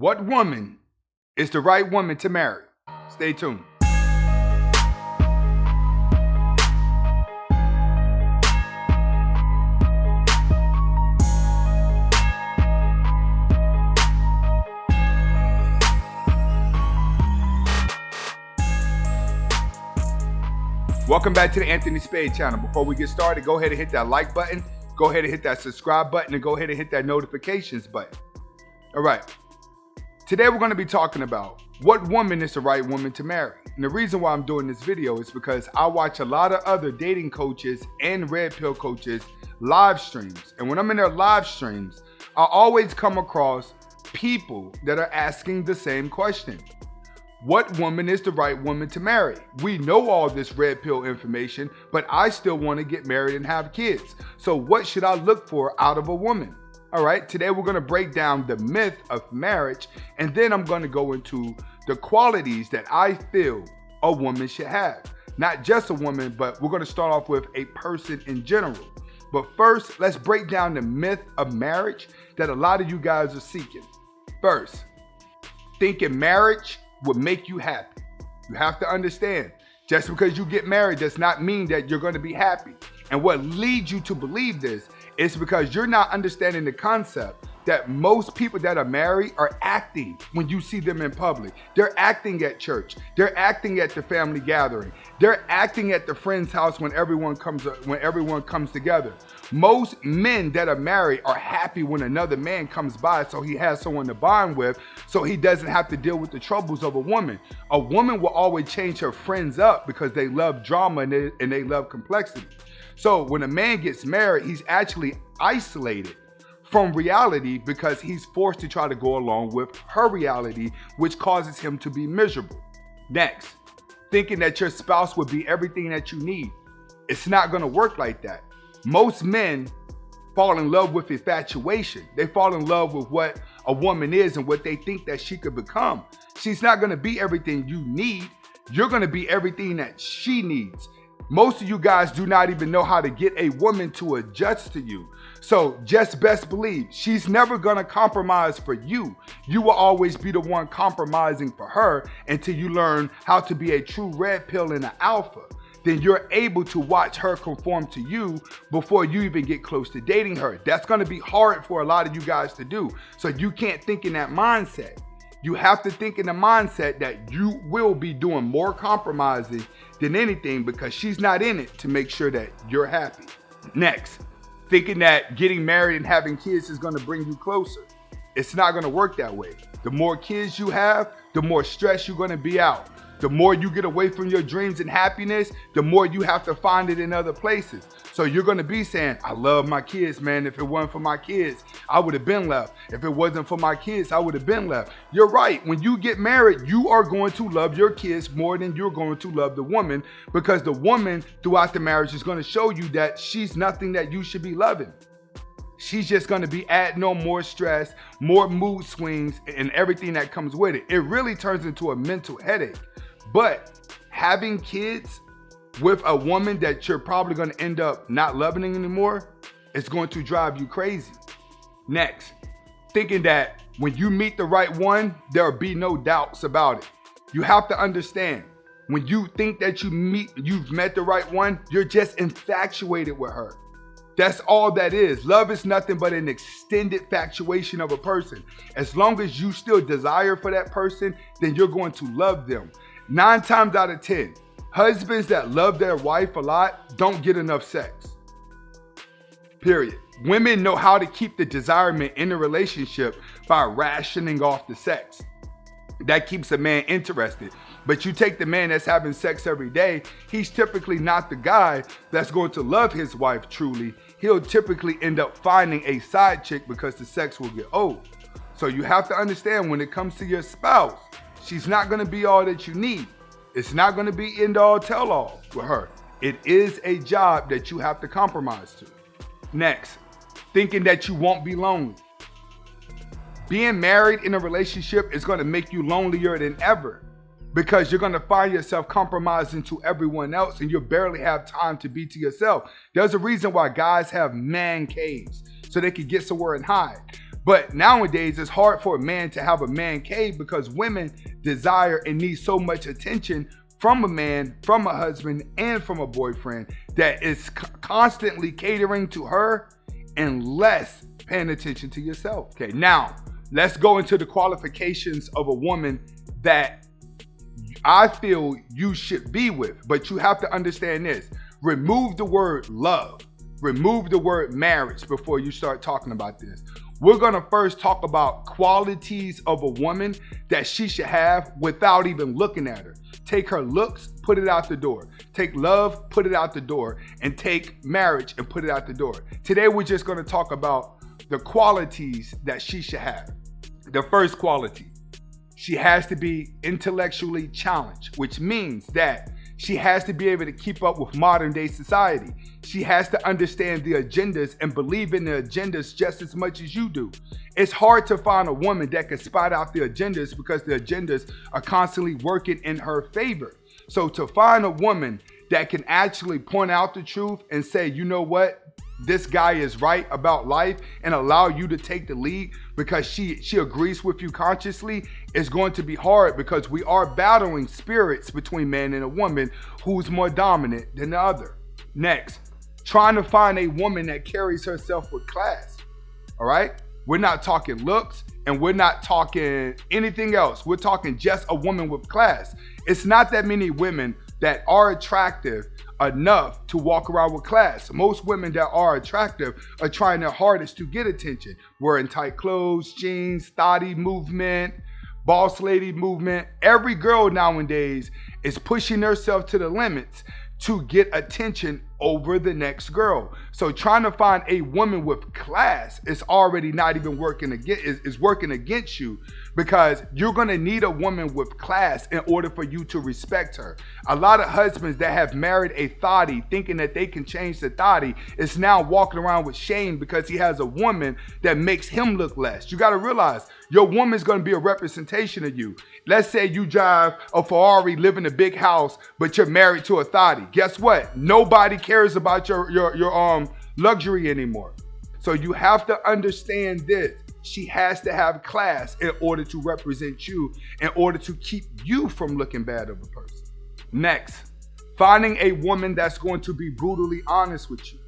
What woman is the right woman to marry? Stay tuned. Welcome back to the Anthony Spade channel. Before we get started, go ahead and hit that like button, go ahead and hit that subscribe button, and go ahead and hit that notifications button. All right. Today we're going to be talking about what woman is the right woman to marry. And the reason why I'm doing this video is because I watch a lot of other dating coaches and red pill coaches live streams. And when I'm in their live streams, I always come across people that are asking the same question. What woman is the right woman to marry? We know all this red pill information, but I still want to get married and have kids. So what should I look for out of a woman? All right, today we're going to break down the myth of marriage, and then I'm going to go into the qualities that I feel a woman should have. Not just a woman, but we're going to start off with a person in general. But first, let's break down the myth of marriage that a lot of you guys are seeking. First, thinking marriage would make you happy. You have to understand, just because you get married does not mean that you're going to be happy. And what leads you to believe this is because you're not understanding the concept that most people that are married are acting when you see them in public. They're acting at church. They're acting at the family gathering. They're acting at the friend's house when everyone comes together. Most men that are married are happy when another man comes by, so he has someone to bond with, so he doesn't have to deal with the troubles of a woman. A woman will always change her friends up because they love drama and they love complexity. So when a man gets married, he's actually isolated from reality because he's forced to try to go along with her reality, which causes him to be miserable. Next, thinking that your spouse would be everything that you need. It's not going to work like that. Most men fall in love with infatuation. They fall in love with what a woman is and what they think that she could become. She's not going to be everything you need. You're going to be everything that she needs. Most of you guys do not even know how to get a woman to adjust to you. So just best believe she's never going to compromise for you. You will always be the one compromising for her until you learn how to be a true red pill and an alpha. Then you're able to watch her conform to you before you even get close to dating her. That's going to be hard for a lot of you guys to do. So you can't think in that mindset. You have to think in the mindset that you will be doing more compromising than anything because she's not in it to make sure that you're happy. Next, thinking that getting married and having kids is going to bring you closer. It's not going to work that way. The more kids you have, the more stress you're going to be out. The more you get away from your dreams and happiness, the more you have to find it in other places. So you're going to be saying, I love my kids, man. If it wasn't for my kids, I would have been left. If it wasn't for my kids, I would have been left. You're right. When you get married, you are going to love your kids more than you're going to love the woman, because the woman throughout the marriage is going to show you that she's nothing that you should be loving. She's just going to be adding on more stress, more mood swings, and everything that comes with it. It really turns into a mental headache. But having kids with a woman that you're probably going to end up not loving anymore is going to drive you crazy. Next, thinking that when you meet the right one, there'll be no doubts about it. You have to understand, when you think that you've met the right one, you're just infatuated with her. That's all that is. Love is nothing but an extended infatuation of a person. As long as you still desire for that person, then you're going to love them. 9 times out of 10, husbands that love their wife a lot don't get enough sex. Period. Women know how to keep the desirement in a relationship by rationing off the sex. That keeps a man interested. But you take the man that's having sex every day, he's typically not the guy that's going to love his wife truly. He'll typically end up finding a side chick because the sex will get old. So you have to understand, when it comes to your spouse, she's not going to be all that you need. It's not going to be end all tell all with her. It is a job that you have to compromise to. Next, thinking that you won't be lonely. Being married in a relationship is going to make you lonelier than ever, because you're going to find yourself compromising to everyone else and you barely have time to be to yourself. There's a reason why guys have man caves, so they can get somewhere and hide. But nowadays, it's hard for a man to have a man cave because women desire and need so much attention from a man, from a husband, and from a boyfriend that is constantly catering to her and less paying attention to yourself. Okay, now let's go into the qualifications of a woman that I feel you should be with. But you have to understand this. Remove the word love. Remove the word marriage before you start talking about this. We're going to first talk about qualities of a woman that she should have without even looking at her. Take her looks, put it out the door. Take love, put it out the door. And take marriage and put it out the door. Today, we're just going to talk about the qualities that she should have. The first quality, she has to be intellectually challenged, which means that she has to be able to keep up with modern day society. She has to understand the agendas and believe in the agendas just as much as you do. It's hard to find a woman that can spot out the agendas because the agendas are constantly working in her favor. So to find a woman that can actually point out the truth and say, you know what? This guy is right about life and allow you to take the lead because she agrees with you consciously is going to be hard because we are battling spirits between man and a woman who's more dominant than the other. Next, trying to find a woman that carries herself with class. All right? We're not talking looks and we're not talking anything else. We're talking just a woman with class. It's not that many women that are attractive enough to walk around with class. Most women that are attractive are trying their hardest to get attention. Wearing tight clothes, jeans, thotty movement, boss lady movement. Every girl nowadays is pushing herself to the limits to get attention over the next girl. So trying to find a woman with class is already not even working is working against you because you're gonna need a woman with class in order for you to respect her. A lot of husbands that have married a thotty thinking that they can change the thotty is now walking around with shame because he has a woman that makes him look less. You gotta realize your woman's gonna be a representation of you. Let's say you drive a Ferrari, live in a big house, but you're married to a thotty. Guess what? Nobody cares about your luxury anymore. So you have to understand this. She has to have class in order to represent you, in order to keep you from looking bad of a person. Next, finding a woman that's going to be brutally honest with you.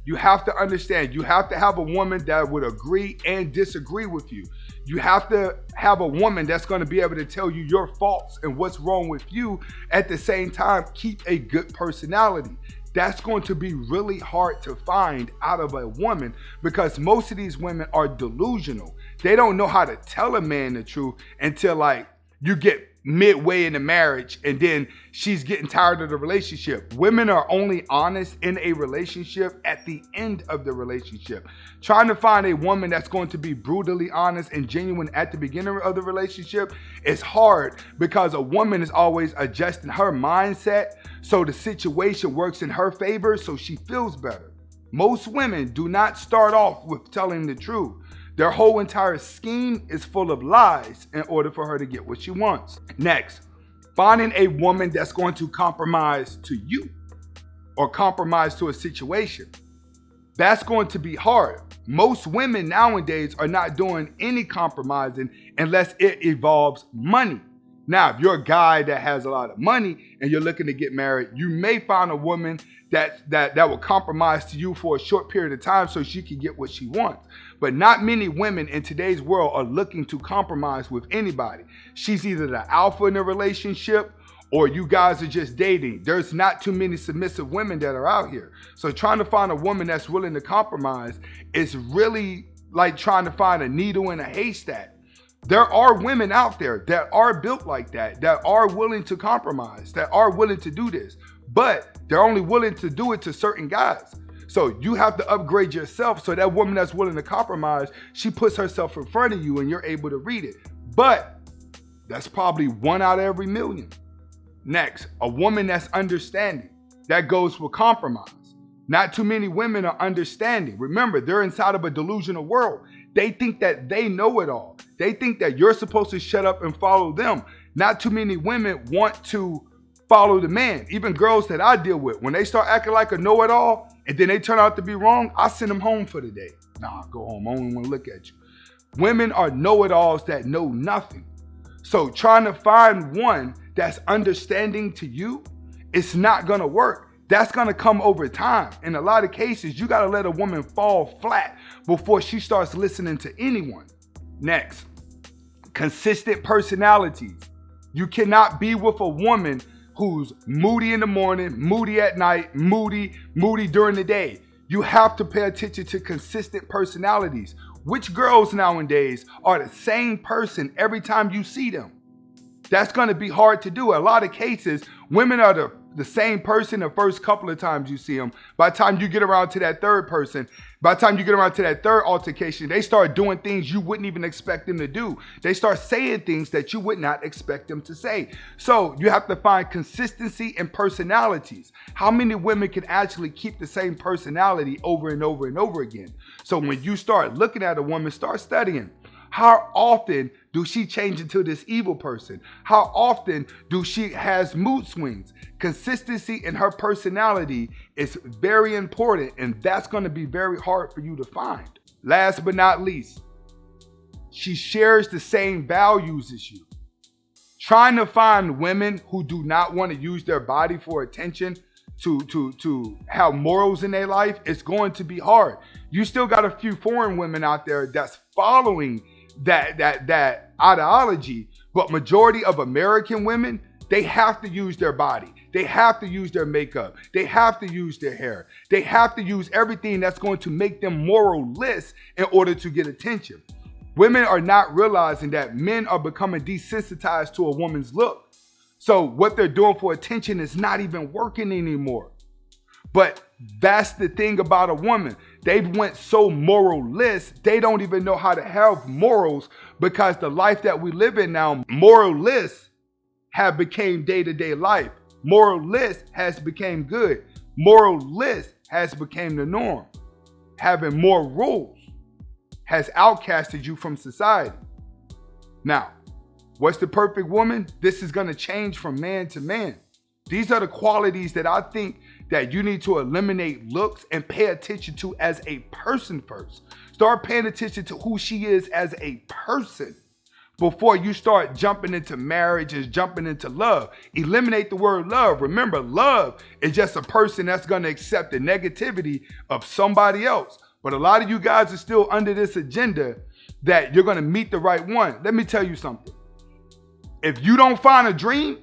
You have to understand, you have to have a woman that would agree and disagree with you. You have to have a woman that's going to be able to tell you your faults and what's wrong with you. At the same time, keep a good personality. That's going to be really hard to find out of a woman because most of these women are delusional. They don't know how to tell a man the truth until like you get midway in the marriage and then she's getting tired of the relationship. Women are only honest in a relationship at the end of the relationship. Trying to find a woman that's going to be brutally honest and genuine at the beginning of the relationship is hard because a woman is always adjusting her mindset so the situation works in her favor so she feels better. Most women do not start off with telling the truth. Their whole entire scheme is full of lies in order for her to get what she wants. Next, finding a woman that's going to compromise to you or compromise to a situation. That's going to be hard. Most women nowadays are not doing any compromising unless it involves money. Now, if you're a guy that has a lot of money and you're looking to get married, you may find a woman that will compromise to you for a short period of time so she can get what she wants. But not many women in today's world are looking to compromise with anybody. She's either the alpha in a relationship or you guys are just dating. There's not too many submissive women that are out here. So trying to find a woman that's willing to compromise is really like trying to find a needle in a haystack. There are women out there that are built like that are willing to compromise, that are willing to do this, but they're only willing to do it to certain guys. So you have to upgrade yourself so that woman that's willing to compromise, she puts herself in front of you and you're able to read it. But that's probably 1 out of every million. Next, a woman that's understanding. That goes for compromise. Not too many women are understanding. Remember, they're inside of a delusional world. They think that they know it all. They think that you're supposed to shut up and follow them. Not too many women want to follow the man. Even girls that I deal with, when they start acting like a know-it-all and then they turn out to be wrong, I send them home for the day. Nah, go home. I don't even want to look at you. Women are know-it-alls that know nothing. So trying to find one that's understanding to you, it's not gonna work. That's gonna come over time. In a lot of cases, you gotta let a woman fall flat before she starts listening to anyone. Next, consistent personalities. You cannot be with a woman who's moody in the morning, moody at night, moody during the day. You have to pay attention to consistent personalities. Which girls nowadays are the same person every time you see them? That's going to be hard to do. In a lot of cases, women are the same person the first couple of times you see them. By the time you get around to that third person, by the time you get around to that third altercation, they start doing things you wouldn't even expect them to do. They start saying things that you would not expect them to say. So you have to find consistency in personalities. How many women can actually keep the same personality over and over and over again? So when you start looking at a woman, start studying. How often do she change into this evil person? How often do she has mood swings? Consistency in her personality is very important, and that's going to be very hard for you to find. Last but not least, she shares the same values as you. Trying to find women who do not want to use their body for attention to have morals in their life, it's going to be hard. You still got a few foreign women out there that's following that ideology, but majority of American women, they have to use their body. They have to use their makeup. They have to use their hair. They have to use everything that's going to make them moralless in order to get attention. Women are not realizing that men are becoming desensitized to a woman's look. So what they're doing for attention is not even working anymore. But that's the thing about a woman. They went so moralless, they don't even know how to have morals, because the life that we live in now, moralless have became day-to-day life. Moralless has become good. Moralless has become the norm. Having more rules has outcasted you from society. Now, what's the perfect woman? This is going to change from man to man. These are the qualities that I think that you need to eliminate looks and pay attention to as a person first. Start paying attention to who she is as a person before you start jumping into marriage and jumping into love. Eliminate the word love. Remember, love is just a person that's going to accept the negativity of somebody else. But a lot of you guys are still under this agenda that you're going to meet the right one. Let me tell you something. If you don't find a dream,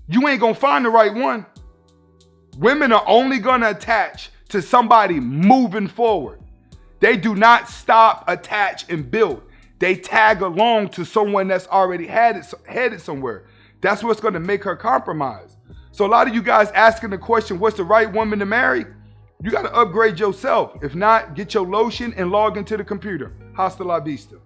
you ain't going to find the right one. Women are only going to attach to somebody moving forward. They do not stop, attach, and build. They tag along to someone that's already headed somewhere. That's what's going to make her compromise. So a lot of you guys asking the question, what's the right woman to marry? You got to upgrade yourself. If not, get your lotion and log into the computer. Hasta la vista.